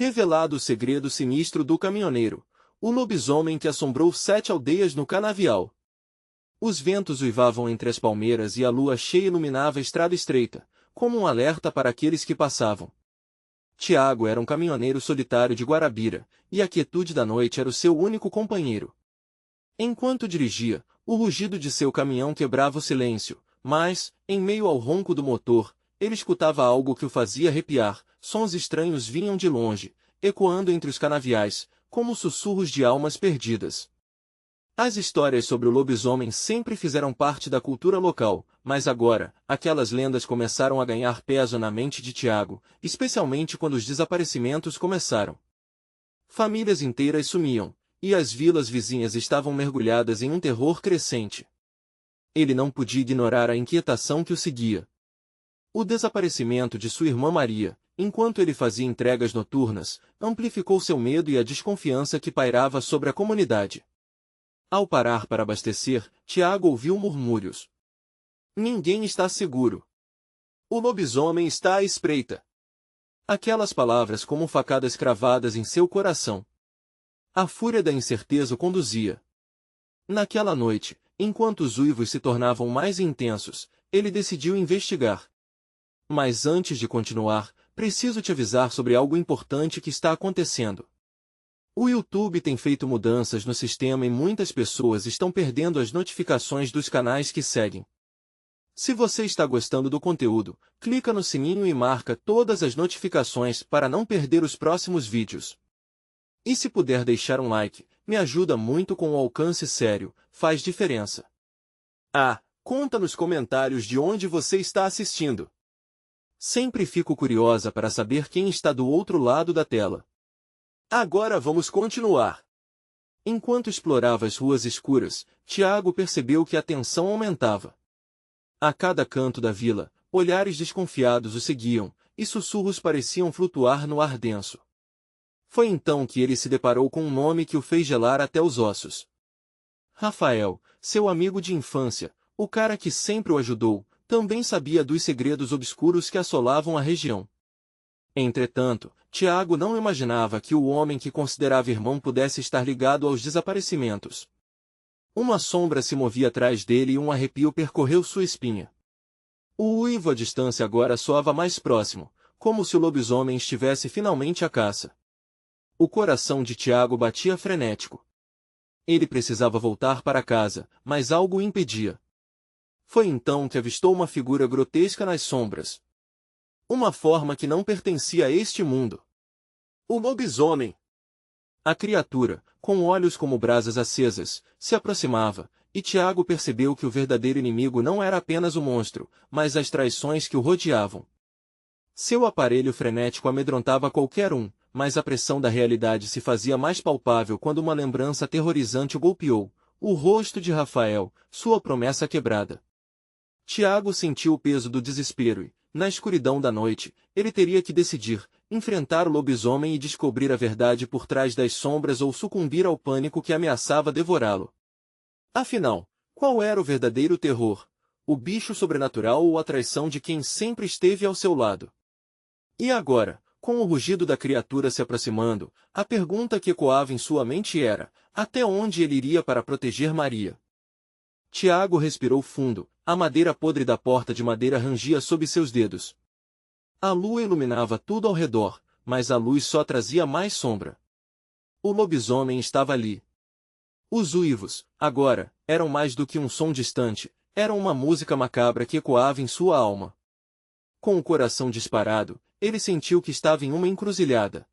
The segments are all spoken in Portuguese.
Revelado o segredo sinistro do caminhoneiro, o lobisomem que assombrou 7 aldeias no canavial. Os ventos uivavam entre as palmeiras e a lua cheia iluminava a estrada estreita, como um alerta para aqueles que passavam. Tiago era um caminhoneiro solitário de Guarabira, e a quietude da noite era o seu único companheiro. Enquanto dirigia, o rugido de seu caminhão quebrava o silêncio, mas, em meio ao ronco do motor, ele escutava algo que o fazia arrepiar. Sons estranhos vinham de longe, ecoando entre os canaviais, como sussurros de almas perdidas. As histórias sobre o lobisomem sempre fizeram parte da cultura local, mas agora, aquelas lendas começaram a ganhar peso na mente de Tiago, especialmente quando os desaparecimentos começaram. Famílias inteiras sumiam, e as vilas vizinhas estavam mergulhadas em um terror crescente. Ele não podia ignorar a inquietação que o seguia. O desaparecimento de sua irmã Maria, enquanto ele fazia entregas noturnas, amplificou seu medo e a desconfiança que pairava sobre a comunidade. Ao parar para abastecer, Tiago ouviu murmúrios. Ninguém está seguro. O lobisomem está à espreita. Aquelas palavras como facadas cravadas em seu coração. A fúria da incerteza o conduzia. Naquela noite, enquanto os uivos se tornavam mais intensos, ele decidiu investigar. Mas antes de continuar, preciso te avisar sobre algo importante que está acontecendo. O YouTube tem feito mudanças no sistema e muitas pessoas estão perdendo as notificações dos canais que seguem. Se você está gostando do conteúdo, clica no sininho e marca todas as notificações para não perder os próximos vídeos. E se puder deixar um like, me ajuda muito com o alcance sério, faz diferença. Conta nos comentários de onde você está assistindo. Sempre fico curiosa para saber quem está do outro lado da tela. Agora vamos continuar. Enquanto explorava as ruas escuras, Tiago percebeu que a tensão aumentava. A cada canto da vila, olhares desconfiados o seguiam, e sussurros pareciam flutuar no ar denso. Foi então que ele se deparou com um nome que o fez gelar até os ossos. Rafael, seu amigo de infância, o cara que sempre o ajudou, também sabia dos segredos obscuros que assolavam a região. Entretanto, Tiago não imaginava que o homem que considerava irmão pudesse estar ligado aos desaparecimentos. Uma sombra se movia atrás dele e um arrepio percorreu sua espinha. O uivo à distância agora soava mais próximo, como se o lobisomem estivesse finalmente à caça. O coração de Tiago batia frenético. Ele precisava voltar para casa, mas algo o impedia. Foi então que avistou uma figura grotesca nas sombras. Uma forma que não pertencia a este mundo. O lobisomem. A criatura, com olhos como brasas acesas, se aproximava, e Tiago percebeu que o verdadeiro inimigo não era apenas o monstro, mas as traições que o rodeavam. Seu aparelho frenético amedrontava qualquer um, mas a pressão da realidade se fazia mais palpável quando uma lembrança aterrorizante o golpeou, o rosto de Rafael, sua promessa quebrada. Tiago sentiu o peso do desespero e, na escuridão da noite, ele teria que decidir, enfrentar o lobisomem e descobrir a verdade por trás das sombras ou sucumbir ao pânico que ameaçava devorá-lo. Afinal, qual era o verdadeiro terror? O bicho sobrenatural ou a traição de quem sempre esteve ao seu lado? E agora, com o rugido da criatura se aproximando, a pergunta que ecoava em sua mente era, até onde ele iria para proteger Maria? Tiago respirou fundo, a madeira podre da porta de madeira rangia sob seus dedos. A lua iluminava tudo ao redor, mas a luz só trazia mais sombra. O lobisomem estava ali. Os uivos, agora, eram mais do que um som distante, eram uma música macabra que ecoava em sua alma. Com o coração disparado, ele sentiu que estava em uma encruzilhada.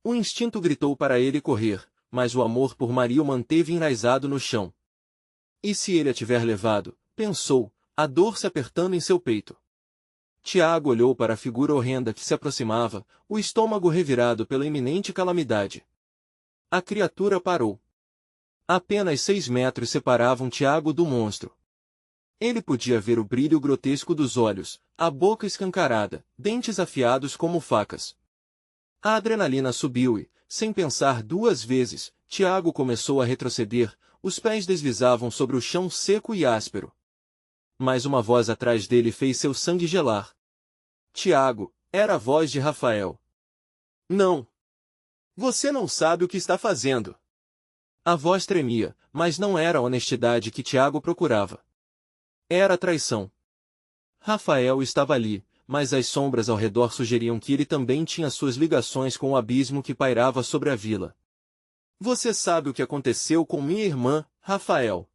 O instinto gritou para ele correr, mas o amor por Maria o manteve enraizado no chão. E se ele a tiver levado, pensou, a dor se apertando em seu peito. Tiago olhou para a figura horrenda que se aproximava, o estômago revirado pela iminente calamidade. A criatura parou. Apenas 6 metros separavam Tiago do monstro. Ele podia ver o brilho grotesco dos olhos, a boca escancarada, dentes afiados como facas. A adrenalina subiu e, sem pensar 2 vezes, Tiago começou a retroceder, os pés deslizavam sobre o chão seco e áspero. Mas uma voz atrás dele fez seu sangue gelar. Tiago, era a voz de Rafael. Não! Você não sabe o que está fazendo. A voz tremia, mas não era a honestidade que Tiago procurava. Era traição. Rafael estava ali, mas as sombras ao redor sugeriam que ele também tinha suas ligações com o abismo que pairava sobre a vila. Você sabe o que aconteceu com minha irmã, Rafael?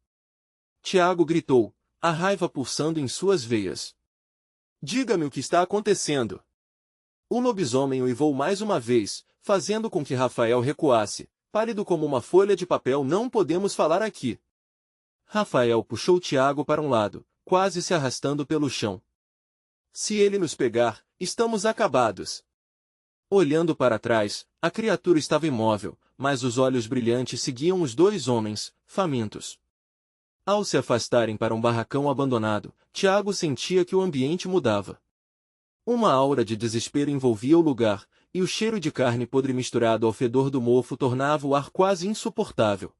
Tiago gritou, a raiva pulsando em suas veias. Diga-me o que está acontecendo. O lobisomem uivou mais uma vez, fazendo com que Rafael recuasse. Pálido como uma folha de papel, não podemos falar aqui. Rafael puxou Tiago para um lado, quase se arrastando pelo chão. Se ele nos pegar, estamos acabados. Olhando para trás, a criatura estava imóvel, mas os olhos brilhantes seguiam os dois homens, famintos. Ao se afastarem para um barracão abandonado, Tiago sentia que o ambiente mudava. Uma aura de desespero envolvia o lugar, e o cheiro de carne podre misturado ao fedor do mofo tornava o ar quase insuportável.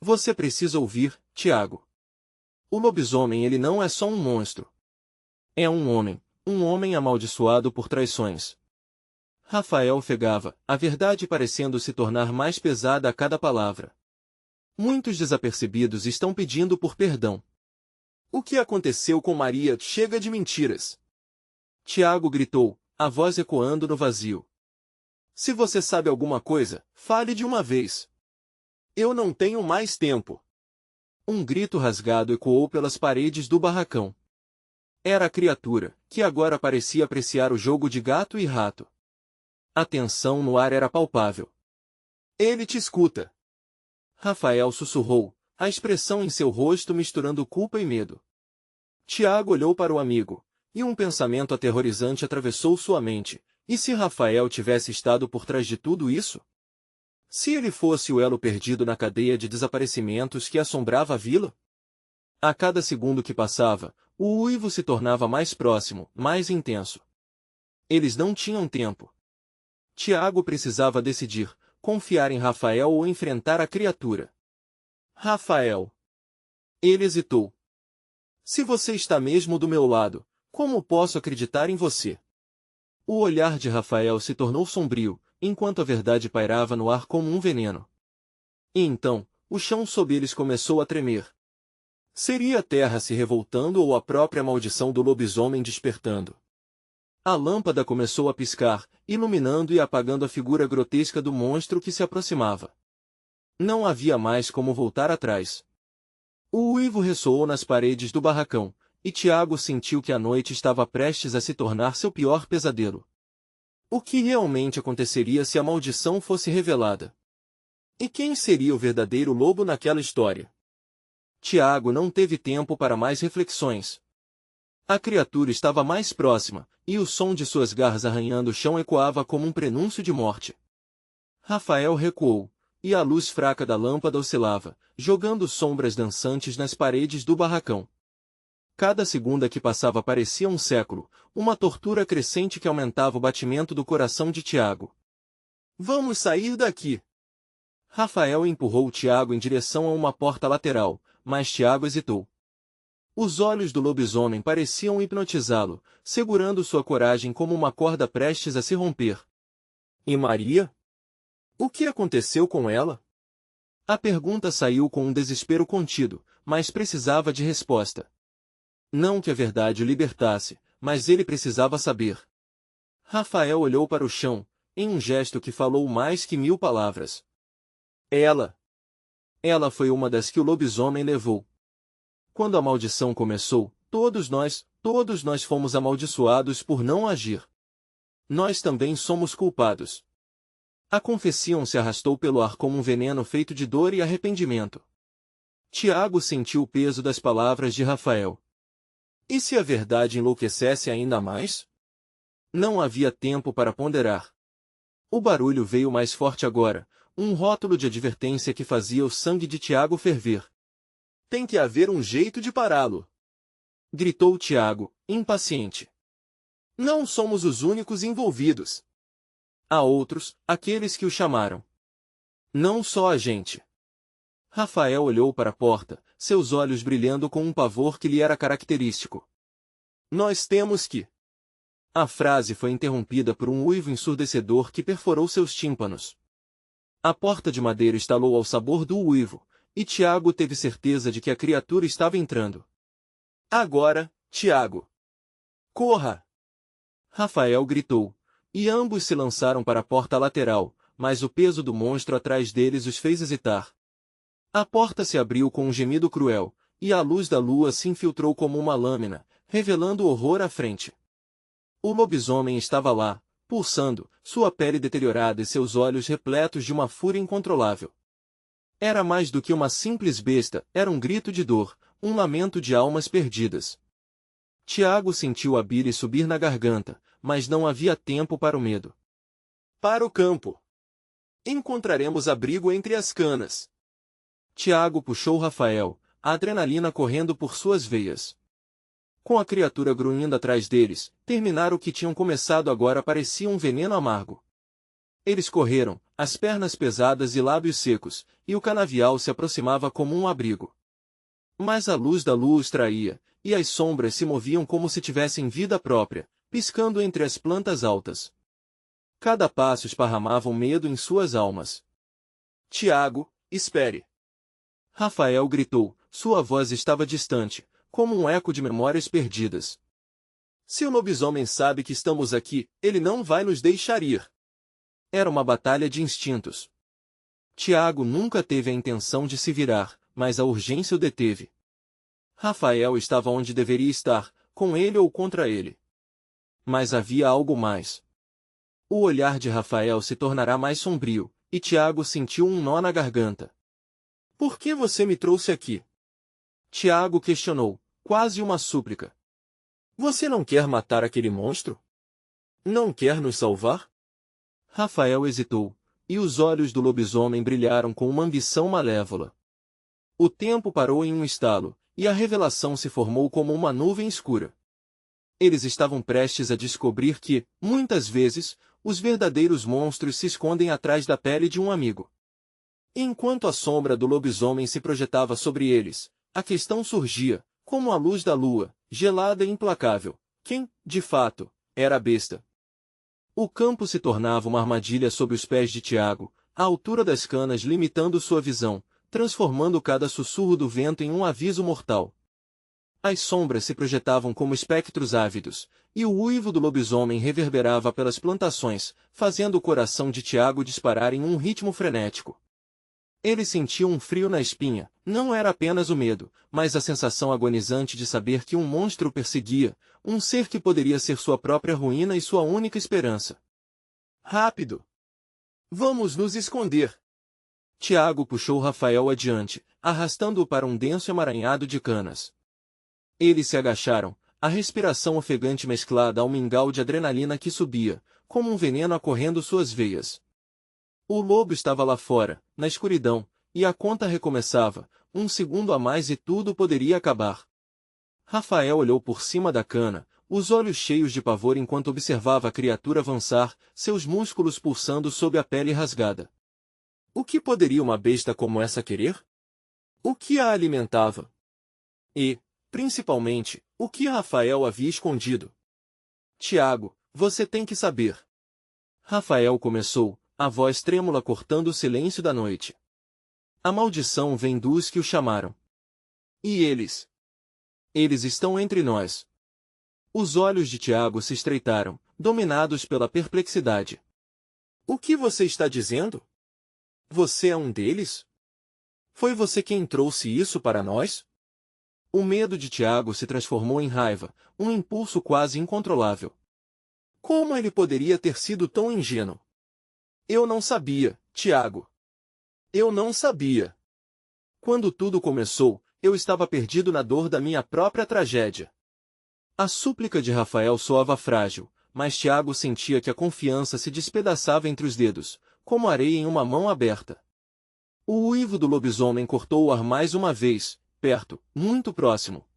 Você precisa ouvir, Tiago. O lobisomem ele não é só um monstro. É um homem amaldiçoado por traições. Rafael ofegava, a verdade parecendo se tornar mais pesada a cada palavra. Muitos desapercebidos estão pedindo por perdão. O que aconteceu com Maria? Chega de mentiras. Tiago gritou, a voz ecoando no vazio. Se você sabe alguma coisa, fale de uma vez. Eu não tenho mais tempo. Um grito rasgado ecoou pelas paredes do barracão. Era a criatura, que agora parecia apreciar o jogo de gato e rato. A tensão no ar era palpável. Ele te escuta. Rafael sussurrou, a expressão em seu rosto misturando culpa e medo. Tiago olhou para o amigo, e um pensamento aterrorizante atravessou sua mente. E se Rafael tivesse estado por trás de tudo isso? Se ele fosse o elo perdido na cadeia de desaparecimentos que assombrava a vila? A cada segundo que passava, o uivo se tornava mais próximo, mais intenso. Eles não tinham tempo. Tiago precisava decidir, confiar em Rafael ou enfrentar a criatura. Rafael. Ele hesitou. Se você está mesmo do meu lado, como posso acreditar em você? O olhar de Rafael se tornou sombrio, enquanto a verdade pairava no ar como um veneno. E então, o chão sob eles começou a tremer. Seria a terra se revoltando ou a própria maldição do lobisomem despertando? A lâmpada começou a piscar, iluminando e apagando a figura grotesca do monstro que se aproximava. Não havia mais como voltar atrás. O uivo ressoou nas paredes do barracão, e Tiago sentiu que a noite estava prestes a se tornar seu pior pesadelo. O que realmente aconteceria se a maldição fosse revelada? E quem seria o verdadeiro lobo naquela história? Tiago não teve tempo para mais reflexões. A criatura estava mais próxima, e o som de suas garras arranhando o chão ecoava como um prenúncio de morte. Rafael recuou, e a luz fraca da lâmpada oscilava, jogando sombras dançantes nas paredes do barracão. Cada segunda que passava parecia um século, uma tortura crescente que aumentava o batimento do coração de Tiago. Vamos sair daqui! Rafael empurrou Tiago em direção a uma porta lateral, mas Tiago hesitou. Os olhos do lobisomem pareciam hipnotizá-lo, segurando sua coragem como uma corda prestes a se romper. E Maria? O que aconteceu com ela? A pergunta saiu com um desespero contido, mas precisava de resposta. Não que a verdade o libertasse, mas ele precisava saber. Rafael olhou para o chão, em um gesto que falou mais que 1000 palavras. Ela foi uma das que o lobisomem levou. Quando a maldição começou, todos nós fomos amaldiçoados por não agir. Nós também somos culpados. A confissão se arrastou pelo ar como um veneno feito de dor e arrependimento. Tiago sentiu o peso das palavras de Rafael. E se a verdade enlouquecesse ainda mais? Não havia tempo para ponderar. O barulho veio mais forte agora, um rótulo de advertência que fazia o sangue de Tiago ferver. Tem que haver um jeito de pará-lo! Gritou Tiago, impaciente. Não somos os únicos envolvidos. Há outros, aqueles que o chamaram. Não só a gente. Rafael olhou para a porta, seus olhos brilhando com um pavor que lhe era característico. Nós temos que... A frase foi interrompida por um uivo ensurdecedor que perforou seus tímpanos. A porta de madeira estalou ao sabor do uivo, e Tiago teve certeza de que a criatura estava entrando. Agora, Tiago! Corra! Rafael gritou, e ambos se lançaram para a porta lateral, mas o peso do monstro atrás deles os fez hesitar. A porta se abriu com um gemido cruel, e a luz da lua se infiltrou como uma lâmina, revelando horror à frente. O lobisomem estava lá, pulsando, sua pele deteriorada e seus olhos repletos de uma fúria incontrolável. Era mais do que uma simples besta, era um grito de dor, um lamento de almas perdidas. Tiago sentiu a bile subir na garganta, mas não havia tempo para o medo. Para o campo! Encontraremos abrigo entre as canas. Tiago puxou Rafael, a adrenalina correndo por suas veias. Com a criatura grunhindo atrás deles, terminar o que tinham começado agora parecia um veneno amargo. Eles correram, as pernas pesadas e lábios secos, e o canavial se aproximava como um abrigo. Mas a luz da lua os traía, e as sombras se moviam como se tivessem vida própria, piscando entre as plantas altas. Cada passo esparramava um medo em suas almas. Tiago, espere! Rafael gritou, sua voz estava distante, como um eco de memórias perdidas. Se o lobisomem sabe que estamos aqui, ele não vai nos deixar ir. Era uma batalha de instintos. Tiago nunca teve a intenção de se virar, mas a urgência o deteve. Rafael estava onde deveria estar, com ele ou contra ele. Mas havia algo mais. O olhar de Rafael se tornará mais sombrio, e Tiago sentiu um nó na garganta. Por que você me trouxe aqui? Tiago questionou, quase uma súplica. Você não quer matar aquele monstro? Não quer nos salvar? Rafael hesitou, e os olhos do lobisomem brilharam com uma ambição malévola. O tempo parou em um estalo, e a revelação se formou como uma nuvem escura. Eles estavam prestes a descobrir que, muitas vezes, os verdadeiros monstros se escondem atrás da pele de um amigo. Enquanto a sombra do lobisomem se projetava sobre eles, a questão surgia, como a luz da lua, gelada e implacável. Quem, de fato, era a besta? O campo se tornava uma armadilha sob os pés de Tiago, a altura das canas limitando sua visão, transformando cada sussurro do vento em um aviso mortal. As sombras se projetavam como espectros ávidos, e o uivo do lobisomem reverberava pelas plantações, fazendo o coração de Tiago disparar em um ritmo frenético. Ele sentia um frio na espinha, não era apenas o medo, mas a sensação agonizante de saber que um monstro o perseguia, um ser que poderia ser sua própria ruína e sua única esperança. Rápido! Vamos nos esconder! Tiago puxou Rafael adiante, arrastando-o para um denso emaranhado de canas. Eles se agacharam, a respiração ofegante mesclada ao mingau de adrenalina que subia, como um veneno acorrendo suas veias. O lobo estava lá fora, na escuridão, e a conta recomeçava, um segundo a mais e tudo poderia acabar. Rafael olhou por cima da cana, os olhos cheios de pavor enquanto observava a criatura avançar, seus músculos pulsando sob a pele rasgada. O que poderia uma besta como essa querer? O que a alimentava? E, principalmente, o que Rafael havia escondido? Tiago, você tem que saber. Rafael começou, a voz trêmula cortando o silêncio da noite. A maldição vem dos que o chamaram. E eles? Eles estão entre nós. Os olhos de Tiago se estreitaram, dominados pela perplexidade. O que você está dizendo? Você é um deles? Foi você quem trouxe isso para nós? O medo de Tiago se transformou em raiva, um impulso quase incontrolável. Como ele poderia ter sido tão ingênuo? Eu não sabia, Tiago. Eu não sabia. Quando tudo começou, eu estava perdido na dor da minha própria tragédia. A súplica de Rafael soava frágil, mas Tiago sentia que a confiança se despedaçava entre os dedos, como areia em uma mão aberta. O uivo do lobisomem cortou o ar mais uma vez, perto, muito próximo.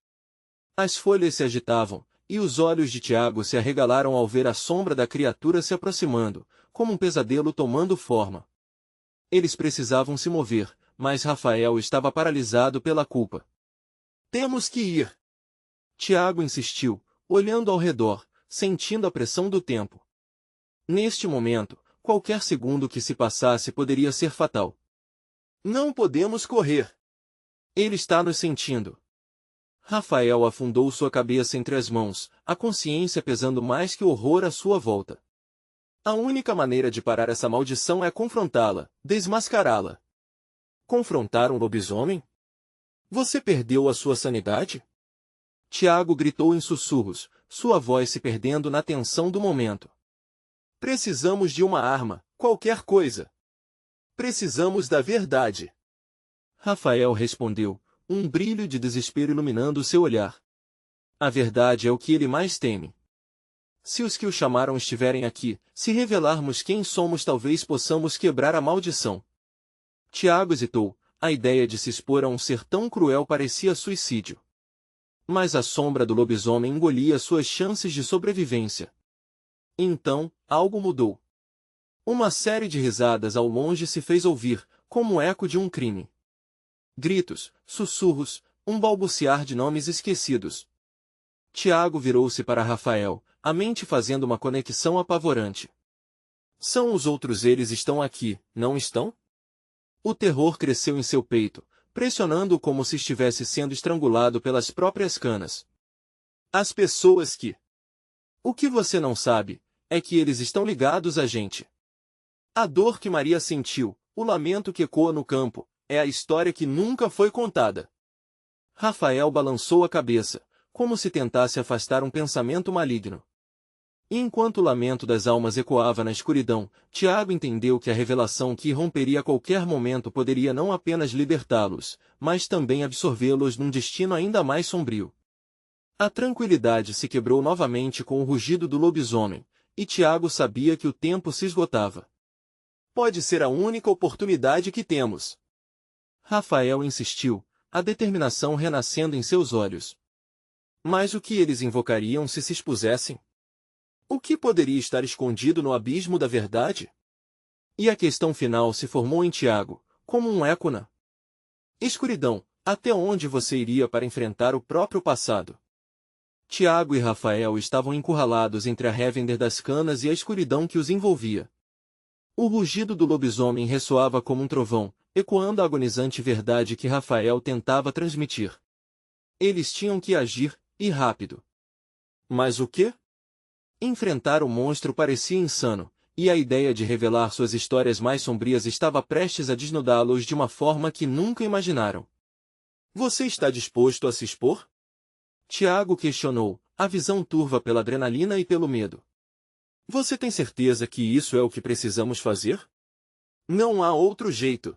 As folhas se agitavam, e os olhos de Tiago se arregalaram ao ver a sombra da criatura se aproximando, como um pesadelo tomando forma. Eles precisavam se mover, mas Rafael estava paralisado pela culpa. Temos que ir! Tiago insistiu, olhando ao redor, sentindo a pressão do tempo. Neste momento, Qualquer segundo que se passasse poderia ser fatal. Não podemos correr. Ele está nos sentindo. Rafael afundou sua cabeça entre as mãos, a consciência pesando mais que o horror à sua volta. A única maneira de parar essa maldição é confrontá-la, desmascará-la. Confrontar um lobisomem? Você perdeu a sua sanidade? Tiago gritou em sussurros, sua voz se perdendo na tensão do momento. Precisamos de uma arma, qualquer coisa. Precisamos da verdade. Rafael respondeu, um brilho de desespero iluminando seu olhar. A verdade é o que ele mais teme. Se os que o chamaram estiverem aqui, se revelarmos quem somos, talvez possamos quebrar a maldição. Tiago hesitou, a ideia de se expor a um ser tão cruel parecia suicídio. Mas a sombra do lobisomem engolia suas chances de sobrevivência. Então, algo mudou. Uma série de risadas ao longe se fez ouvir, como o eco de um crime. Gritos, sussurros, um balbuciar de nomes esquecidos. Tiago virou-se para Rafael, a mente fazendo uma conexão apavorante. São os outros, eles estão aqui, não estão? O terror cresceu em seu peito, pressionando-o como se estivesse sendo estrangulado pelas próprias canas. As pessoas que... O que você não sabe, é que eles estão ligados a gente. A dor que Maria sentiu, o lamento que ecoa no campo, é a história que nunca foi contada. Rafael balançou a cabeça, como se tentasse afastar um pensamento maligno. E enquanto o lamento das almas ecoava na escuridão, Tiago entendeu que a revelação que irromperia a qualquer momento poderia não apenas libertá-los, mas também absorvê-los num destino ainda mais sombrio. A tranquilidade se quebrou novamente com o rugido do lobisomem, e Tiago sabia que o tempo se esgotava. Pode ser a única oportunidade que temos. Rafael insistiu, a determinação renascendo em seus olhos. Mas o que eles invocariam se expusessem? O que poderia estar escondido no abismo da verdade? E a questão final se formou em Tiago, como um eco na escuridão, até onde você iria para enfrentar o próprio passado? Tiago e Rafael estavam encurralados entre a Revender das canas e a escuridão que os envolvia. O rugido do lobisomem ressoava como um trovão, ecoando a agonizante verdade que Rafael tentava transmitir. Eles tinham que agir, e rápido. Mas o quê? Enfrentar o monstro parecia insano, e a ideia de revelar suas histórias mais sombrias estava prestes a desnudá-los de uma forma que nunca imaginaram. Você está disposto a se expor? Tiago questionou, a visão turva pela adrenalina e pelo medo. Você tem certeza que isso é o que precisamos fazer? Não há outro jeito.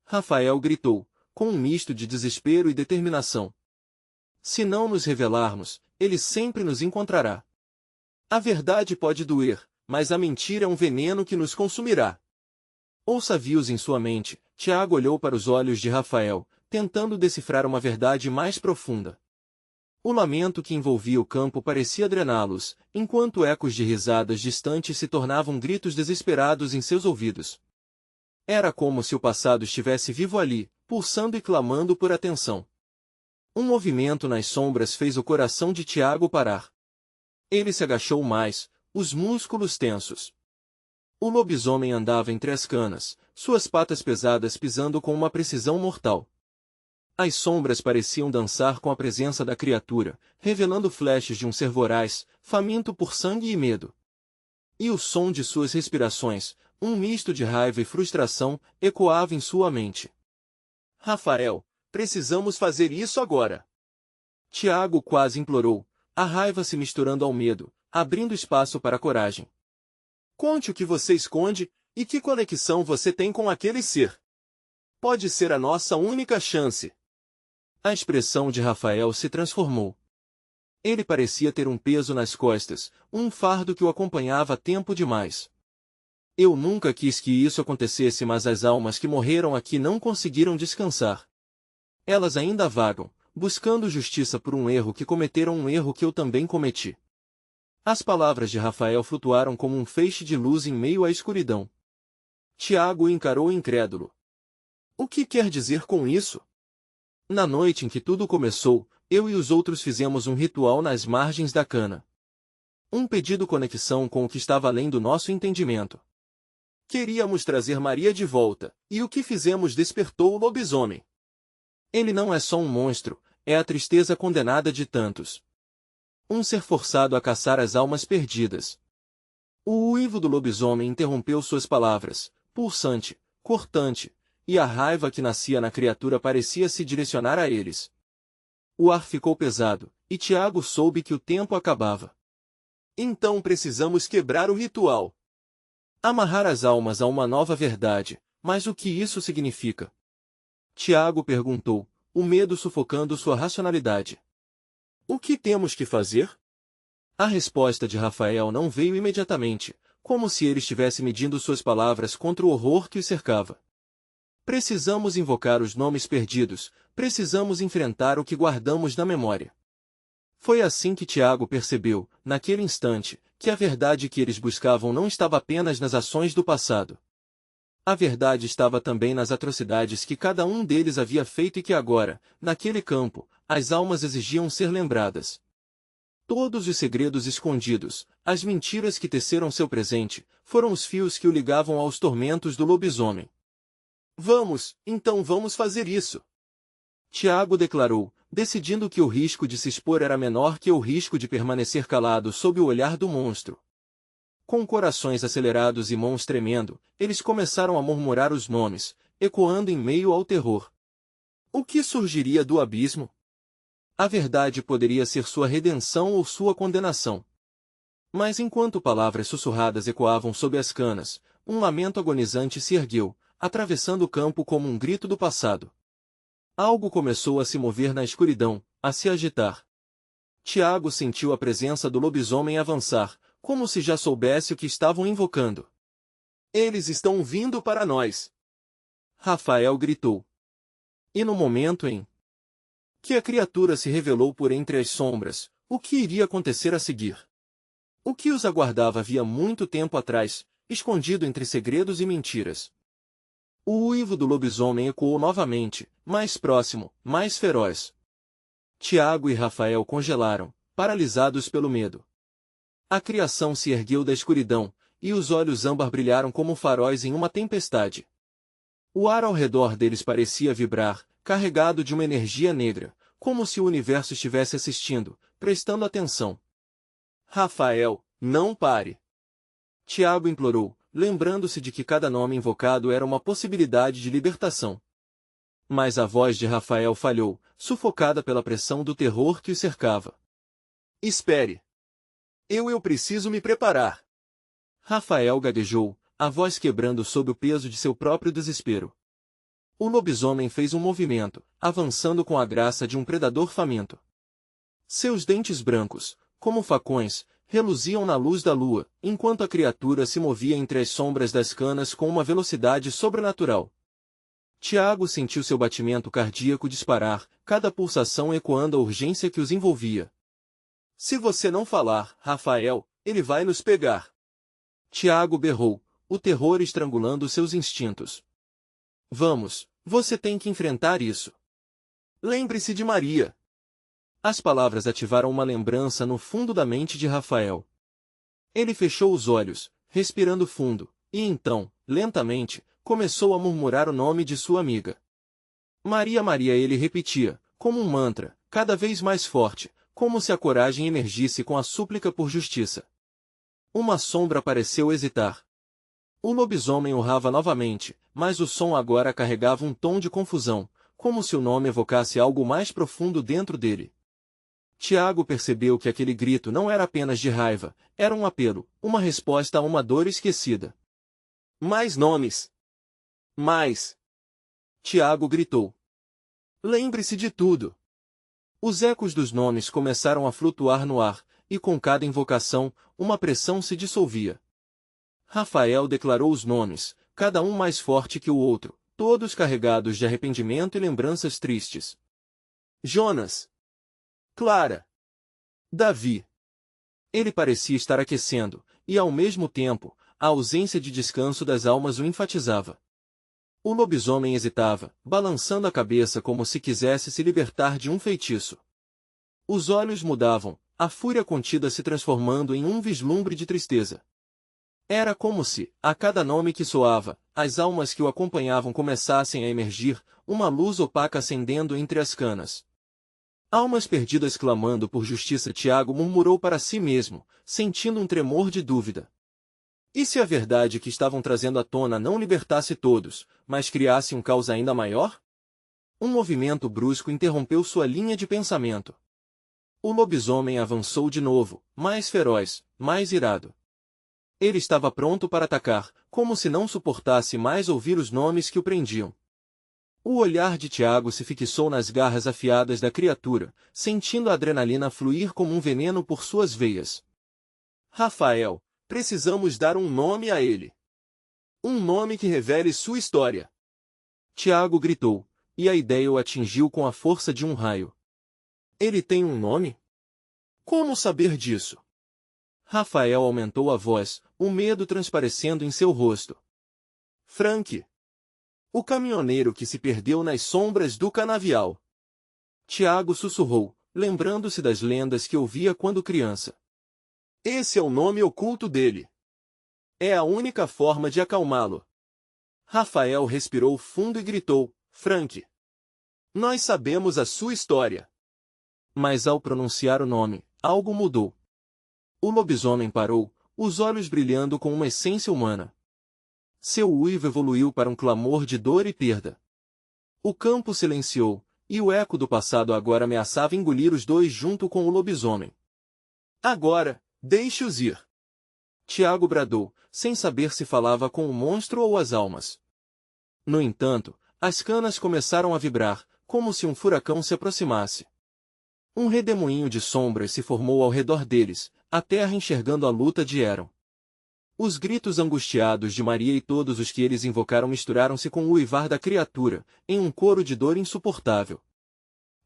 Rafael gritou, com um misto de desespero e determinação. Se não nos revelarmos, ele sempre nos encontrará. A verdade pode doer, mas a mentira é um veneno que nos consumirá. Ouça-vios em sua mente, Tiago olhou para os olhos de Rafael, tentando decifrar uma verdade mais profunda. O lamento que envolvia o campo parecia drená-los, enquanto ecos de risadas distantes se tornavam gritos desesperados em seus ouvidos. Era como se o passado estivesse vivo ali, pulsando e clamando por atenção. Um movimento nas sombras fez o coração de Tiago parar. Ele se agachou mais, os músculos tensos. O lobisomem andava entre as canas, suas patas pesadas pisando com uma precisão mortal. As sombras pareciam dançar com a presença da criatura, revelando flashes de um ser voraz, faminto por sangue e medo. E o som de suas respirações, um misto de raiva e frustração, ecoava em sua mente. Rafael, precisamos fazer isso agora. Tiago quase implorou, a raiva se misturando ao medo, abrindo espaço para a coragem. Conte o que você esconde, e que conexão você tem com aquele ser. Pode ser a nossa única chance. A expressão de Rafael se transformou. Ele parecia ter um peso nas costas, um fardo que o acompanhava tempo demais. Eu nunca quis que isso acontecesse, mas as almas que morreram aqui não conseguiram descansar. Elas ainda vagam, buscando justiça por um erro que cometeram, um erro que eu também cometi. As palavras de Rafael flutuaram como um feixe de luz em meio à escuridão. Tiago o encarou incrédulo. O que quer dizer com isso? Na noite em que tudo começou, eu e os outros fizemos um ritual nas margens da cana. Um pedido conexão com o que estava além do nosso entendimento. Queríamos trazer Maria de volta, e o que fizemos despertou o lobisomem. Ele não é só um monstro, é a tristeza condenada de tantos. Um ser forçado a caçar as almas perdidas. O uivo do lobisomem interrompeu suas palavras, pulsante, cortante, e a raiva que nascia na criatura parecia se direcionar a eles. O ar ficou pesado, e Tiago soube que o tempo acabava. Então precisamos quebrar o ritual. Amarrar as almas a uma nova verdade, mas o que isso significa? Tiago perguntou, o medo sufocando sua racionalidade. O que temos que fazer? A resposta de Rafael não veio imediatamente, como se ele estivesse medindo suas palavras contra o horror que o cercava. Precisamos invocar os nomes perdidos, precisamos enfrentar o que guardamos na memória. Foi assim que Tiago percebeu, naquele instante, que a verdade que eles buscavam não estava apenas nas ações do passado. A verdade estava também nas atrocidades que cada um deles havia feito e que agora, naquele campo, as almas exigiam ser lembradas. Todos os segredos escondidos, as mentiras que teceram seu presente, foram os fios que o ligavam aos tormentos do lobisomem. Vamos, então vamos fazer isso. Tiago declarou, decidindo que o risco de se expor era menor que o risco de permanecer calado sob o olhar do monstro. Com corações acelerados e mãos tremendo, eles começaram a murmurar os nomes, ecoando em meio ao terror. O que surgiria do abismo? A verdade poderia ser sua redenção ou sua condenação. Mas enquanto palavras sussurradas ecoavam sob as canas, um lamento agonizante se ergueu, atravessando o campo como um grito do passado. Algo começou a se mover na escuridão, a se agitar. Tiago sentiu a presença do lobisomem avançar, como se já soubesse o que estavam invocando. Eles estão vindo para nós! Rafael gritou. E no momento em que a criatura se revelou por entre as sombras, o que iria acontecer a seguir? O que os aguardava havia muito tempo atrás, escondido entre segredos e mentiras. O uivo do lobisomem ecoou novamente, mais próximo, mais feroz. Tiago e Rafael congelaram, paralisados pelo medo. A criação se ergueu da escuridão, e os olhos âmbar brilharam como faróis em uma tempestade. O ar ao redor deles parecia vibrar, carregado de uma energia negra, como se o universo estivesse assistindo, prestando atenção. Rafael, não pare! Tiago implorou, lembrando-se de que cada nome invocado era uma possibilidade de libertação. Mas a voz de Rafael falhou, sufocada pela pressão do terror que o cercava. Espere! Eu preciso me preparar! Rafael gaguejou, a voz quebrando sob o peso de seu próprio desespero. O lobisomem fez um movimento, avançando com a graça de um predador faminto. Seus dentes brancos, como facões, reluziam na luz da lua, enquanto a criatura se movia entre as sombras das canas com uma velocidade sobrenatural. Tiago sentiu seu batimento cardíaco disparar, cada pulsação ecoando a urgência que os envolvia. Se você não falar, Rafael, ele vai nos pegar. Tiago berrou, o terror estrangulando seus instintos. Vamos, você tem que enfrentar isso. Lembre-se de Maria. As palavras ativaram uma lembrança no fundo da mente de Rafael. Ele fechou os olhos, respirando fundo, e então, lentamente, começou a murmurar o nome de sua amiga. Maria, Maria, ele repetia, como um mantra, cada vez mais forte, como se a coragem emergisse com a súplica por justiça. Uma sombra pareceu hesitar. O lobisomem urrava novamente, mas o som agora carregava um tom de confusão, como se o nome evocasse algo mais profundo dentro dele. Tiago percebeu que aquele grito não era apenas de raiva, era um apelo, uma resposta a uma dor esquecida. Mais nomes! Mais! Tiago gritou. Lembre-se de tudo! Os ecos dos nomes começaram a flutuar no ar, e com cada invocação, uma pressão se dissolvia. Rafael declarou os nomes, cada um mais forte que o outro, todos carregados de arrependimento e lembranças tristes. Jonas. Clara. Davi. Ele parecia estar aquecendo, e ao mesmo tempo, a ausência de descanso das almas o enfatizava. O lobisomem hesitava, balançando a cabeça como se quisesse se libertar de um feitiço. Os olhos mudavam, a fúria contida se transformando em um vislumbre de tristeza. Era como se, a cada nome que soava, as almas que o acompanhavam começassem a emergir, uma luz opaca acendendo entre as canas. Almas perdidas clamando por justiça. Tiago murmurou para si mesmo, sentindo um tremor de dúvida. E se a verdade que estavam trazendo à tona não libertasse todos, mas criasse um caos ainda maior? Um movimento brusco interrompeu sua linha de pensamento. O lobisomem avançou de novo, mais feroz, mais irado. Ele estava pronto para atacar, como se não suportasse mais ouvir os nomes que o prendiam. O olhar de Tiago se fixou nas garras afiadas da criatura, sentindo a adrenalina fluir como um veneno por suas veias. Rafael, precisamos dar um nome a ele. Um nome que revele sua história. Tiago gritou, e a ideia o atingiu com a força de um raio. Ele tem um nome? Como saber disso? Rafael aumentou a voz, o medo transparecendo em seu rosto. Frank. O caminhoneiro que se perdeu nas sombras do canavial. Tiago sussurrou, lembrando-se das lendas que ouvia quando criança. Esse é o nome oculto dele. É a única forma de acalmá-lo. Rafael respirou fundo e gritou, Frank. Nós sabemos a sua história. Mas ao pronunciar o nome, algo mudou. O lobisomem parou, os olhos brilhando com uma essência humana. Seu uivo evoluiu para um clamor de dor e perda. O campo silenciou, e o eco do passado agora ameaçava engolir os dois junto com o lobisomem. Agora, deixe-os ir. Tiago bradou, sem saber se falava com o monstro ou as almas. No entanto, as canas começaram a vibrar, como se um furacão se aproximasse. Um redemoinho de sombras se formou ao redor deles, a terra enxergando a luta de Eron. Os gritos angustiados de Maria e todos os que eles invocaram misturaram-se com o uivar da criatura, em um coro de dor insuportável.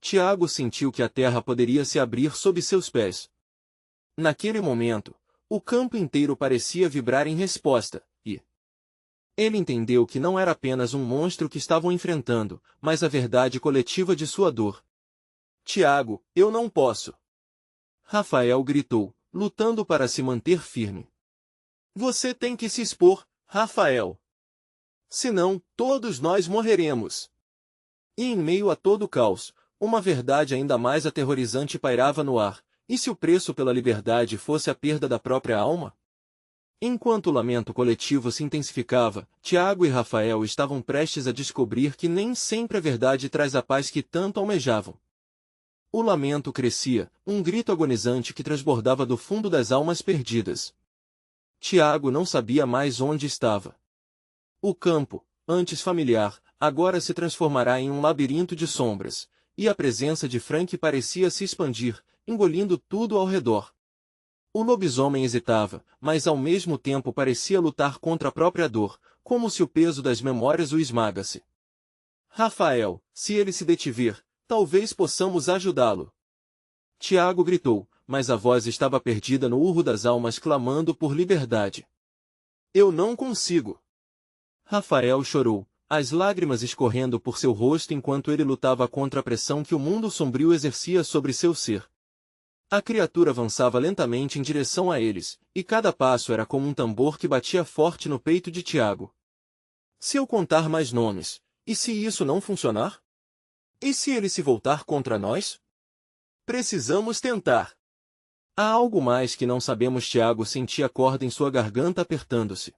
Tiago sentiu que a terra poderia se abrir sob seus pés. Naquele momento, o campo inteiro parecia vibrar em resposta, e ele entendeu que não era apenas um monstro que estavam enfrentando, mas a verdade coletiva de sua dor. Tiago, eu não posso. Rafael gritou, lutando para se manter firme. Você tem que se expor, Rafael. Senão, todos nós morreremos. E em meio a todo o caos, uma verdade ainda mais aterrorizante pairava no ar. E se o preço pela liberdade fosse a perda da própria alma? Enquanto o lamento coletivo se intensificava, Tiago e Rafael estavam prestes a descobrir que nem sempre a verdade traz a paz que tanto almejavam. O lamento crescia, um grito agonizante que transbordava do fundo das almas perdidas. Tiago não sabia mais onde estava. O campo, antes familiar, agora se transformará em um labirinto de sombras, e a presença de Frank parecia se expandir, engolindo tudo ao redor. O lobisomem hesitava, mas ao mesmo tempo parecia lutar contra a própria dor, como se o peso das memórias o esmagasse. Rafael, se ele se detiver, talvez possamos ajudá-lo. Tiago gritou, mas a voz estava perdida no urro das almas clamando por liberdade. Eu não consigo. Rafael chorou, as lágrimas escorrendo por seu rosto enquanto ele lutava contra a pressão que o mundo sombrio exercia sobre seu ser. A criatura avançava lentamente em direção a eles, e cada passo era como um tambor que batia forte no peito de Tiago. Se eu contar mais nomes, e se isso não funcionar? E se ele se voltar contra nós? Precisamos tentar. Há algo mais que não sabemos. Tiago sentia a corda em sua garganta apertando-se.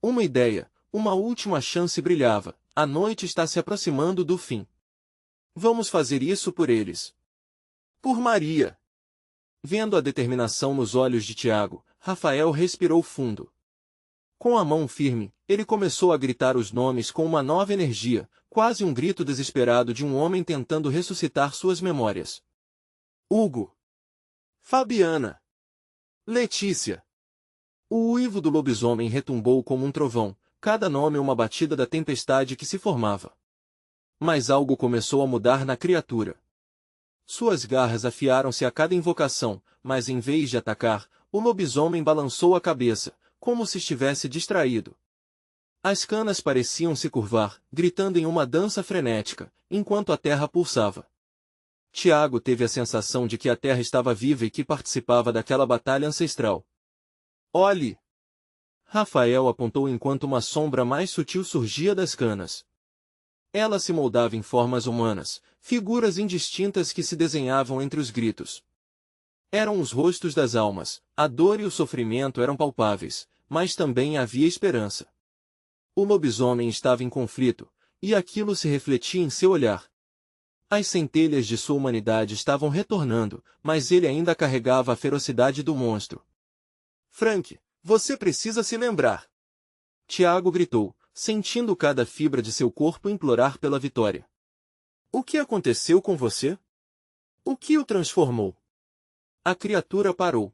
Uma ideia, uma última chance brilhava. A noite está se aproximando do fim. Vamos fazer isso por eles. Por Maria. Vendo a determinação nos olhos de Tiago, Rafael respirou fundo. Com a mão firme, ele começou a gritar os nomes com uma nova energia, quase um grito desesperado de um homem tentando ressuscitar suas memórias. Hugo. Fabiana. Letícia. O uivo do lobisomem retumbou como um trovão, cada nome uma batida da tempestade que se formava. Mas algo começou a mudar na criatura. Suas garras afiaram-se a cada invocação, mas em vez de atacar, o lobisomem balançou a cabeça, como se estivesse distraído. As canas pareciam se curvar, gritando em uma dança frenética, enquanto a terra pulsava. Tiago teve a sensação de que a terra estava viva e que participava daquela batalha ancestral. Olhe! Rafael apontou enquanto uma sombra mais sutil surgia das canas. Ela se moldava em formas humanas, figuras indistintas que se desenhavam entre os gritos. Eram os rostos das almas, a dor e o sofrimento eram palpáveis, mas também havia esperança. O lobisomem estava em conflito, e aquilo se refletia em seu olhar. As centelhas de sua humanidade estavam retornando, mas ele ainda carregava a ferocidade do monstro. Frank, você precisa se lembrar! Tiago gritou, sentindo cada fibra de seu corpo implorar pela vitória. O que aconteceu com você? O que o transformou? A criatura parou.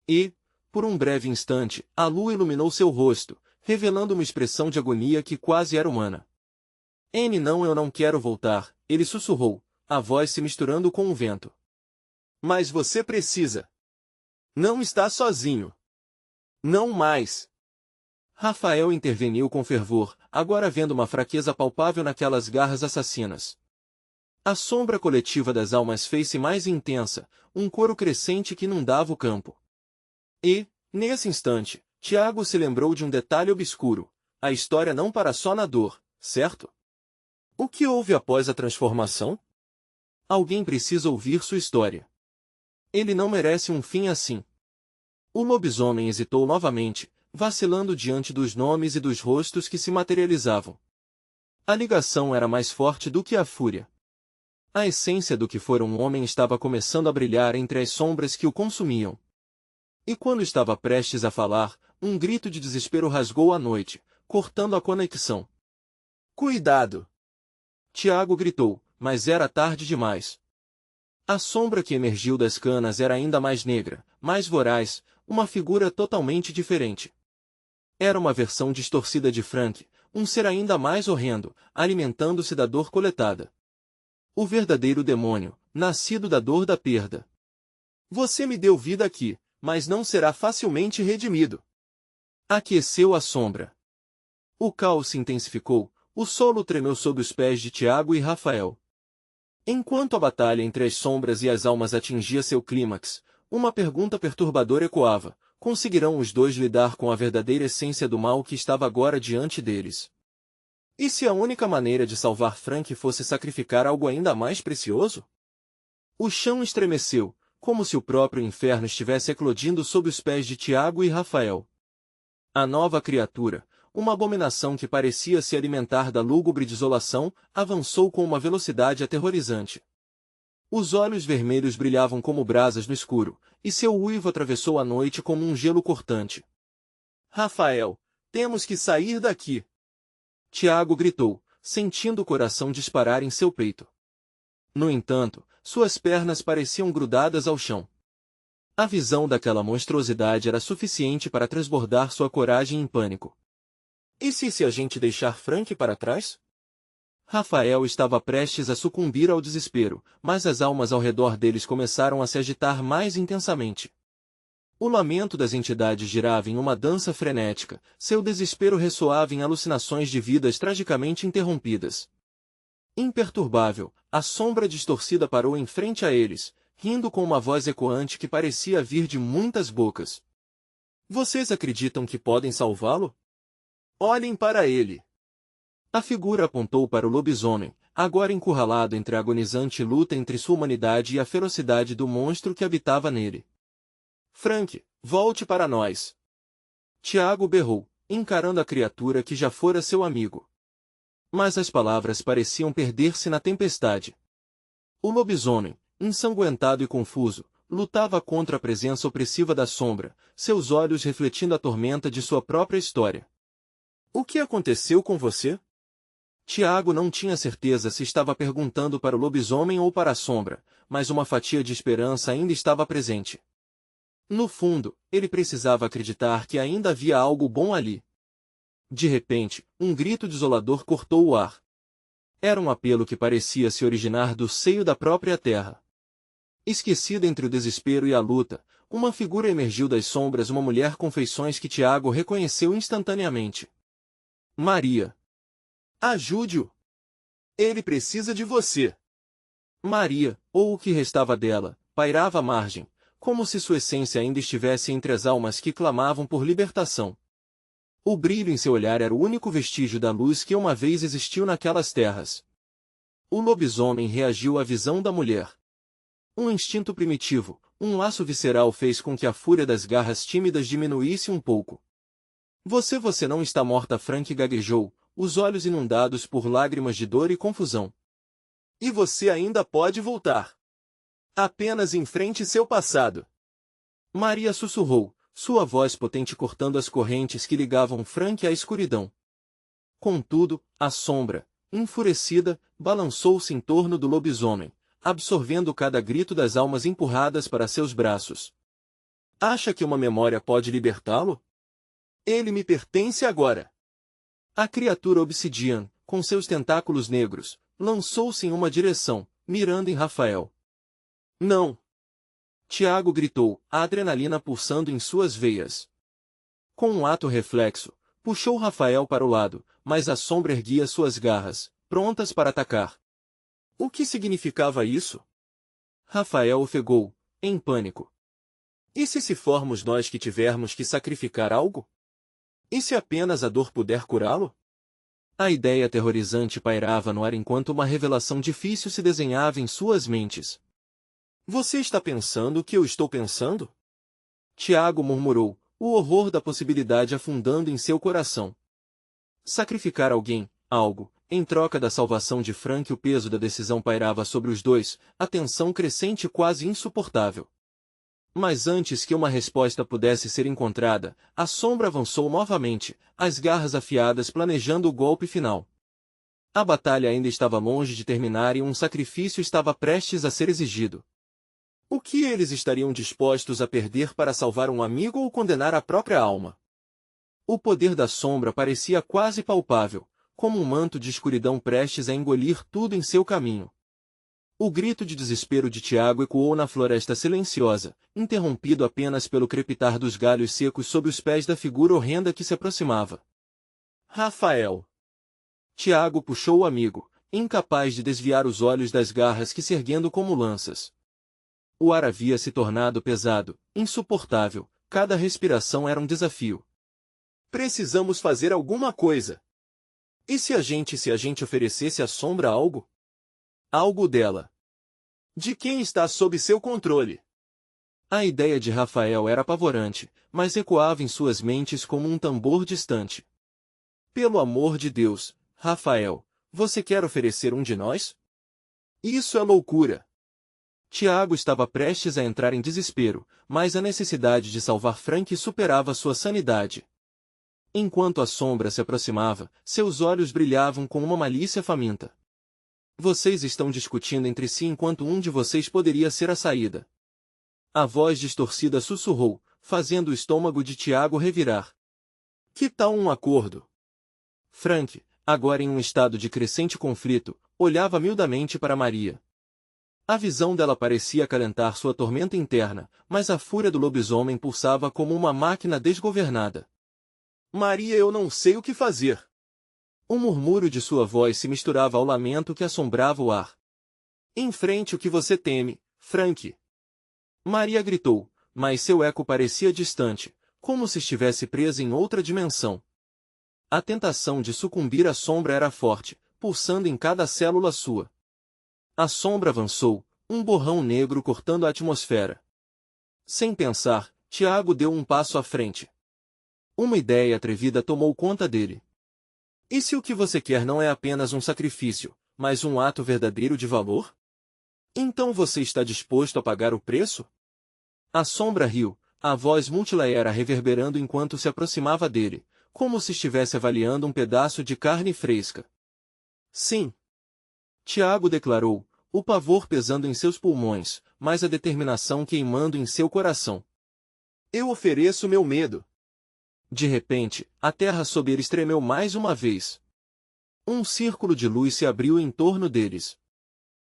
E, por um breve instante, a lua iluminou seu rosto, revelando uma expressão de agonia que quase era humana. Não, eu não quero voltar, ele sussurrou, a voz se misturando com o vento. Mas você precisa. Não está sozinho. Não mais. Rafael interveniu com fervor, agora vendo uma fraqueza palpável naquelas garras assassinas. A sombra coletiva das almas fez-se mais intensa, um coro crescente que inundava o campo. E, nesse instante, Tiago se lembrou de um detalhe obscuro. A história não para só na dor, certo? O que houve após a transformação? Alguém precisa ouvir sua história. Ele não merece um fim assim. O lobisomem hesitou novamente, vacilando diante dos nomes e dos rostos que se materializavam. A ligação era mais forte do que a fúria. A essência do que fora um homem estava começando a brilhar entre as sombras que o consumiam. E quando estava prestes a falar, um grito de desespero rasgou a noite, cortando a conexão. Cuidado! Tiago gritou, mas era tarde demais. A sombra que emergiu das canas era ainda mais negra, mais voraz, uma figura totalmente diferente. Era uma versão distorcida de Frank, um ser ainda mais horrendo, alimentando-se da dor coletada. O verdadeiro demônio, nascido da dor da perda. Você me deu vida aqui, mas não será facilmente redimido. Aqueceu a sombra. O caos se intensificou, o solo tremeu sob os pés de Tiago e Rafael. Enquanto a batalha entre as sombras e as almas atingia seu clímax, uma pergunta perturbadora ecoava: conseguirão os dois lidar com a verdadeira essência do mal que estava agora diante deles? E se a única maneira de salvar Frank fosse sacrificar algo ainda mais precioso? O chão estremeceu, como se o próprio inferno estivesse eclodindo sob os pés de Tiago e Rafael. A nova criatura, uma abominação que parecia se alimentar da lúgubre desolação, avançou com uma velocidade aterrorizante. Os olhos vermelhos brilhavam como brasas no escuro, e seu uivo atravessou a noite como um gelo cortante. Rafael, temos que sair daqui! Tiago gritou, sentindo o coração disparar em seu peito. No entanto, suas pernas pareciam grudadas ao chão. A visão daquela monstruosidade era suficiente para transbordar sua coragem em pânico. E se a gente deixar Frank para trás? Rafael estava prestes a sucumbir ao desespero, mas as almas ao redor deles começaram a se agitar mais intensamente. O lamento das entidades girava em uma dança frenética, seu desespero ressoava em alucinações de vidas tragicamente interrompidas. Imperturbável, a sombra distorcida parou em frente a eles, rindo com uma voz ecoante que parecia vir de muitas bocas. Vocês acreditam que podem salvá-lo? Olhem para ele! A figura apontou para o lobisomem, agora encurralado entre a agonizante luta entre sua humanidade e a ferocidade do monstro que habitava nele. Frank, volte para nós! Tiago berrou, encarando a criatura que já fora seu amigo. Mas as palavras pareciam perder-se na tempestade. O lobisomem, ensanguentado e confuso, lutava contra a presença opressiva da sombra, seus olhos refletindo a tormenta de sua própria história. O que aconteceu com você? Tiago não tinha certeza se estava perguntando para o lobisomem ou para a sombra, mas uma fatia de esperança ainda estava presente. No fundo, ele precisava acreditar que ainda havia algo bom ali. De repente, um grito desolador cortou o ar. Era um apelo que parecia se originar do seio da própria terra. Esquecida entre o desespero e a luta, uma figura emergiu das sombras, uma mulher com feições que Tiago reconheceu instantaneamente. Maria. Ajude-o! Ele precisa de você! Maria, ou o que restava dela, pairava à margem, como se sua essência ainda estivesse entre as almas que clamavam por libertação. O brilho em seu olhar era o único vestígio da luz que uma vez existiu naquelas terras. O lobisomem reagiu à visão da mulher. Um instinto primitivo, um laço visceral fez com que a fúria das garras tímidas diminuísse um pouco. Você não está morta, Frank gaguejou, os olhos inundados por lágrimas de dor e confusão. E você ainda pode voltar. Apenas enfrente seu passado. Maria sussurrou, sua voz potente cortando as correntes que ligavam Frank à escuridão. Contudo, a sombra, enfurecida, balançou-se em torno do lobisomem, absorvendo cada grito das almas empurradas para seus braços. Acha que uma memória pode libertá-lo? Ele me pertence agora. A criatura obsidian, com seus tentáculos negros, lançou-se em uma direção, mirando em Rafael. Não! Tiago gritou, a adrenalina pulsando em suas veias. Com um ato reflexo, puxou Rafael para o lado, mas a sombra erguia suas garras, prontas para atacar. O que significava isso? Rafael ofegou, em pânico. E se formos nós que tivermos que sacrificar algo? E se apenas a dor puder curá-lo? A ideia aterrorizante pairava no ar enquanto uma revelação difícil se desenhava em suas mentes. Você está pensando o que eu estou pensando? Tiago murmurou, o horror da possibilidade afundando em seu coração. Sacrificar alguém, algo, em troca da salvação de Frank. O peso da decisão pairava sobre os dois, a tensão crescente e quase insuportável. Mas antes que uma resposta pudesse ser encontrada, a sombra avançou novamente, as garras afiadas planejando o golpe final. A batalha ainda estava longe de terminar e um sacrifício estava prestes a ser exigido. O que eles estariam dispostos a perder para salvar um amigo ou condenar a própria alma? O poder da sombra parecia quase palpável, como um manto de escuridão prestes a engolir tudo em seu caminho. O grito de desespero de Tiago ecoou na floresta silenciosa, interrompido apenas pelo crepitar dos galhos secos sob os pés da figura horrenda que se aproximava. Rafael! Tiago puxou o amigo, incapaz de desviar os olhos das garras que se erguendo como lanças. O ar havia se tornado pesado, insuportável, cada respiração era um desafio. Precisamos fazer alguma coisa. E se a gente oferecesse à sombra algo? Algo dela. De quem está sob seu controle? A ideia de Rafael era apavorante, mas ecoava em suas mentes como um tambor distante. Pelo amor de Deus, Rafael, você quer oferecer um de nós? Isso é loucura. Tiago estava prestes a entrar em desespero, mas a necessidade de salvar Frank superava sua sanidade. Enquanto a sombra se aproximava, seus olhos brilhavam com uma malícia faminta. Vocês estão discutindo entre si enquanto um de vocês poderia ser a saída. A voz distorcida sussurrou, fazendo o estômago de Tiago revirar. Que tal um acordo? Frank, agora em um estado de crescente conflito, olhava miudamente para Maria. A visão dela parecia acalentar sua tormenta interna, mas a fúria do lobisomem pulsava como uma máquina desgovernada. Maria, eu não sei o que fazer. Um murmúrio de sua voz se misturava ao lamento que assombrava o ar. Enfrente o que você teme, Frank. Maria gritou, mas seu eco parecia distante, como se estivesse presa em outra dimensão. A tentação de sucumbir à sombra era forte, pulsando em cada célula sua. A sombra avançou, um borrão negro cortando a atmosfera. Sem pensar, Tiago deu um passo à frente. Uma ideia atrevida tomou conta dele. E se o que você quer não é apenas um sacrifício, mas um ato verdadeiro de valor? Então você está disposto a pagar o preço? A sombra riu, a voz multilaera reverberando enquanto se aproximava dele, como se estivesse avaliando um pedaço de carne fresca. Sim. Tiago declarou, o pavor pesando em seus pulmões, mas a determinação queimando em seu coração. Eu ofereço meu medo. De repente, a terra sob ele estremeu mais uma vez. Um círculo de luz se abriu em torno deles.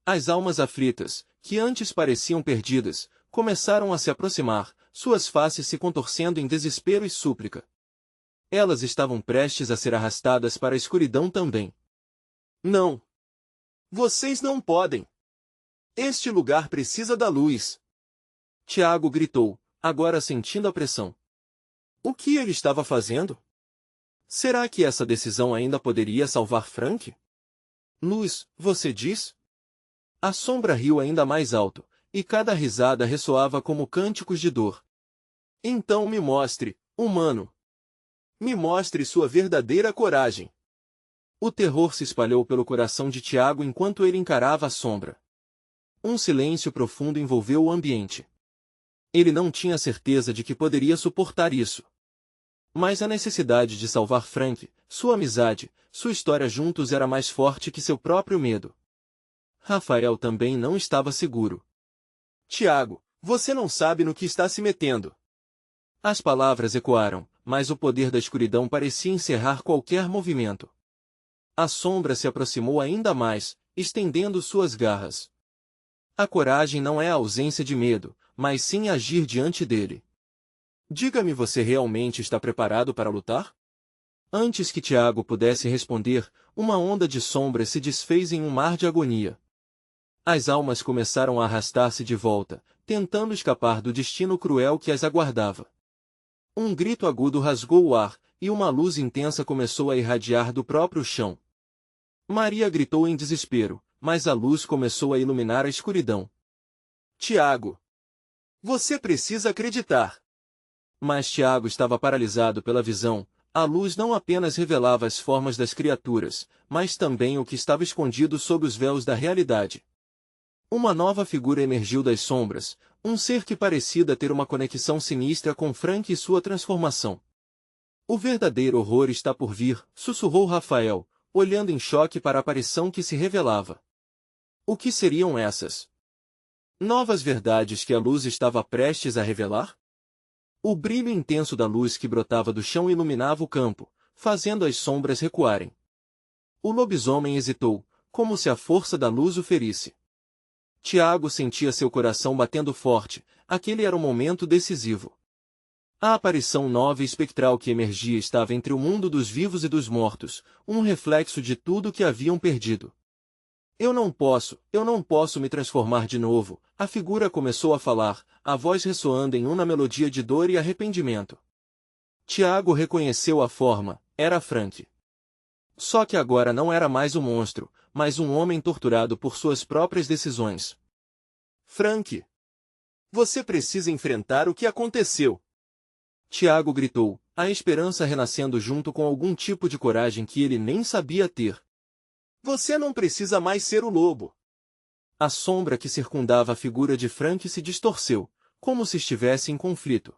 As almas aflitas, que antes pareciam perdidas, começaram a se aproximar, suas faces se contorcendo em desespero e súplica. Elas estavam prestes a ser arrastadas para a escuridão também. Não! Vocês não podem! Este lugar precisa da luz! Tiago gritou, agora sentindo a pressão. O que ele estava fazendo? Será que essa decisão ainda poderia salvar Frank? Luz, você diz? A sombra riu ainda mais alto, e cada risada ressoava como cânticos de dor. Então me mostre, humano. Me mostre sua verdadeira coragem. O terror se espalhou pelo coração de Tiago enquanto ele encarava a sombra. Um silêncio profundo envolveu o ambiente. Ele não tinha certeza de que poderia suportar isso. Mas a necessidade de salvar Frank, sua amizade, sua história juntos era mais forte que seu próprio medo. Rafael também não estava seguro. Tiago, você não sabe no que está se metendo. As palavras ecoaram, mas o poder da escuridão parecia encerrar qualquer movimento. A sombra se aproximou ainda mais, estendendo suas garras. A coragem não é a ausência de medo, mas sim agir diante dele. Diga-me, você realmente está preparado para lutar? Antes que Tiago pudesse responder, uma onda de sombras se desfez em um mar de agonia. As almas começaram a arrastar-se de volta, tentando escapar do destino cruel que as aguardava. Um grito agudo rasgou o ar, e uma luz intensa começou a irradiar do próprio chão. Maria gritou em desespero, mas a luz começou a iluminar a escuridão. Tiago! Você precisa acreditar! Mas Tiago estava paralisado pela visão. A luz não apenas revelava as formas das criaturas, mas também o que estava escondido sob os véus da realidade. Uma nova figura emergiu das sombras, um ser que parecia ter uma conexão sinistra com Frank e sua transformação. O verdadeiro horror está por vir, sussurrou Rafael, olhando em choque para a aparição que se revelava. O que seriam essas novas verdades que a luz estava prestes a revelar? O brilho intenso da luz que brotava do chão iluminava o campo, fazendo as sombras recuarem. O lobisomem hesitou, como se a força da luz o ferisse. Tiago sentia seu coração batendo forte, aquele era o momento decisivo. A aparição nova e espectral que emergia estava entre o mundo dos vivos e dos mortos, um reflexo de tudo que haviam perdido. Eu não posso me transformar de novo, a figura começou a falar, a voz ressoando em uma melodia de dor e arrependimento. Tiago reconheceu a forma, era Frank. Só que agora não era mais um monstro, mas um homem torturado por suas próprias decisões. Frank! Você precisa enfrentar o que aconteceu! Tiago gritou, a esperança renascendo junto com algum tipo de coragem que ele nem sabia ter. Você não precisa mais ser o lobo. A sombra que circundava a figura de Frank se distorceu, como se estivesse em conflito.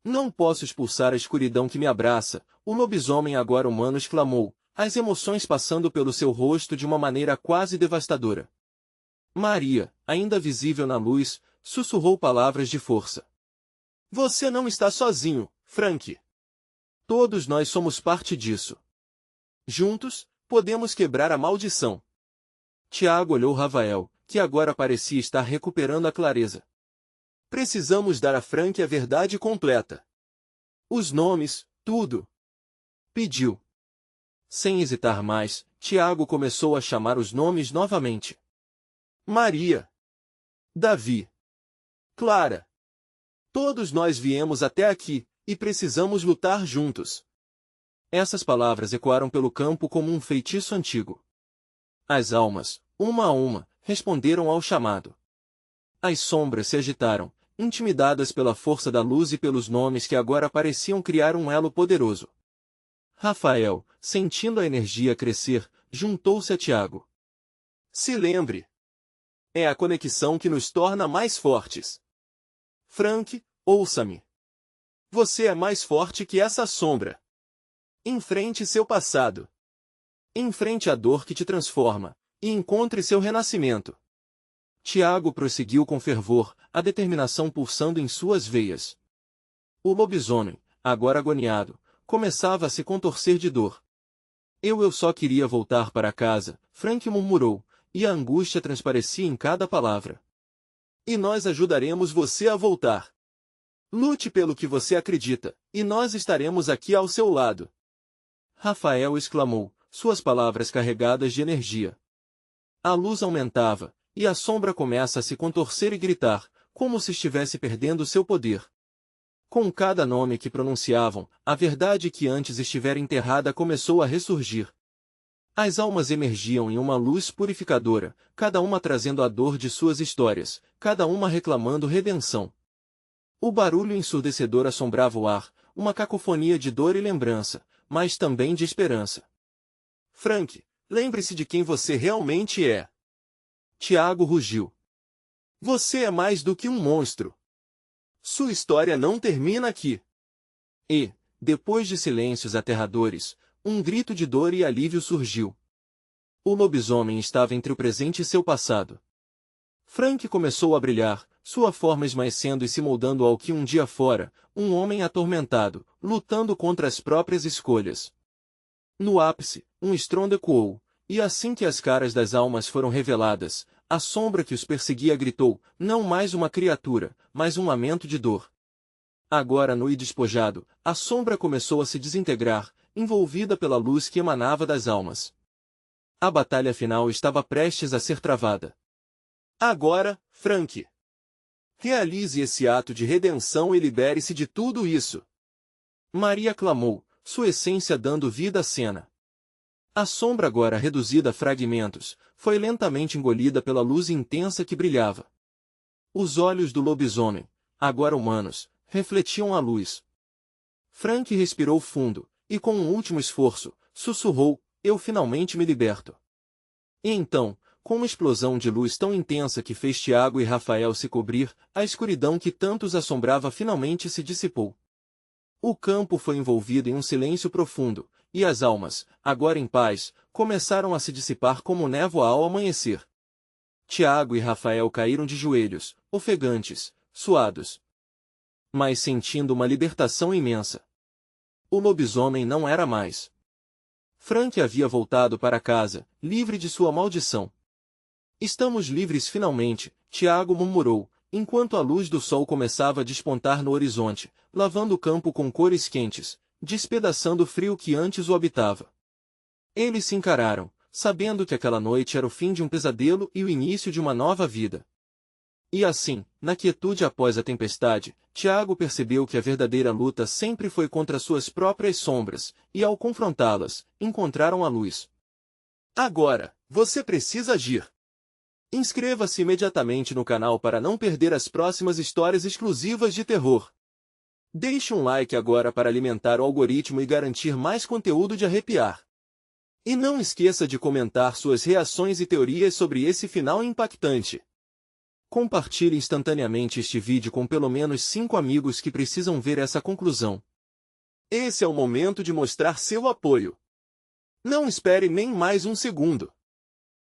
Não posso expulsar a escuridão que me abraça, o lobisomem agora humano exclamou, as emoções passando pelo seu rosto de uma maneira quase devastadora. Maria, ainda visível na luz, sussurrou palavras de força. Você não está sozinho, Frank. Todos nós somos parte disso. Juntos, podemos quebrar a maldição. Tiago olhou Rafael, que agora parecia estar recuperando a clareza. Precisamos dar a Frank a verdade completa. Os nomes, tudo. Pediu. Sem hesitar mais, Tiago começou a chamar os nomes novamente. Maria. Davi. Clara. Todos nós viemos até aqui, e precisamos lutar juntos. Essas palavras ecoaram pelo campo como um feitiço antigo. As almas, uma a uma, responderam ao chamado. As sombras se agitaram, intimidadas pela força da luz e pelos nomes que agora pareciam criar um elo poderoso. Rafael, sentindo a energia crescer, juntou-se a Tiago. Se lembre. É a conexão que nos torna mais fortes. Frank, ouça-me. Você é mais forte que essa sombra. Enfrente seu passado. Enfrente a dor que te transforma, e encontre seu renascimento. Tiago prosseguiu com fervor, a determinação pulsando em suas veias. O lobisomem, agora agoniado, começava a se contorcer de dor. Eu só queria voltar para casa, Frank murmurou, e a angústia transparecia em cada palavra. E nós ajudaremos você a voltar. Lute pelo que você acredita, e nós estaremos aqui ao seu lado. Rafael exclamou, suas palavras carregadas de energia. A luz aumentava, e a sombra começa a se contorcer e gritar, como se estivesse perdendo seu poder. Com cada nome que pronunciavam, a verdade que antes estivera enterrada começou a ressurgir. As almas emergiam em uma luz purificadora, cada uma trazendo a dor de suas histórias, cada uma reclamando redenção. O barulho ensurdecedor assombrava o ar, uma cacofonia de dor e lembrança, mas também de esperança. Frank, lembre-se de quem você realmente é. Tiago rugiu. Você é mais do que um monstro. Sua história não termina aqui. E, depois de silêncios aterradores, um grito de dor e alívio surgiu. O lobisomem estava entre o presente e seu passado. Frank começou a brilhar, sua forma esmaecendo e se moldando ao que um dia fora, um homem atormentado, lutando contra as próprias escolhas. No ápice, um estrondo ecoou, e assim que as caras das almas foram reveladas, a sombra que os perseguia gritou, não mais uma criatura, mas um lamento de dor. Agora nu e despojado, a sombra começou a se desintegrar, envolvida pela luz que emanava das almas. A batalha final estava prestes a ser travada. Agora, Frank, realize esse ato de redenção e libere-se de tudo isso. Maria clamou, sua essência dando vida à cena. A sombra agora reduzida a fragmentos, foi lentamente engolida pela luz intensa que brilhava. Os olhos do lobisomem, agora humanos, refletiam a luz. Frank respirou fundo, e com um último esforço, sussurrou, eu finalmente me liberto. E então, com uma explosão de luz tão intensa que fez Tiago e Rafael se cobrir, a escuridão que tanto os assombrava finalmente se dissipou. O campo foi envolvido em um silêncio profundo, e as almas, agora em paz, começaram a se dissipar como névoa ao amanhecer. Tiago e Rafael caíram de joelhos, ofegantes, suados, mas sentindo uma libertação imensa. O lobisomem não era mais. Frank havia voltado para casa, livre de sua maldição. Estamos livres finalmente, Tiago murmurou, enquanto a luz do sol começava a despontar no horizonte, lavando o campo com cores quentes, despedaçando o frio que antes o habitava. Eles se encararam, sabendo que aquela noite era o fim de um pesadelo e o início de uma nova vida. E assim, na quietude após a tempestade, Tiago percebeu que a verdadeira luta sempre foi contra suas próprias sombras, e ao confrontá-las, encontraram a luz. Agora, você precisa agir. Inscreva-se imediatamente no canal para não perder as próximas histórias exclusivas de terror. Deixe um like agora para alimentar o algoritmo e garantir mais conteúdo de arrepiar. E não esqueça de comentar suas reações e teorias sobre esse final impactante. Compartilhe instantaneamente este vídeo com pelo menos 5 amigos que precisam ver essa conclusão. Esse é o momento de mostrar seu apoio. Não espere nem mais um segundo.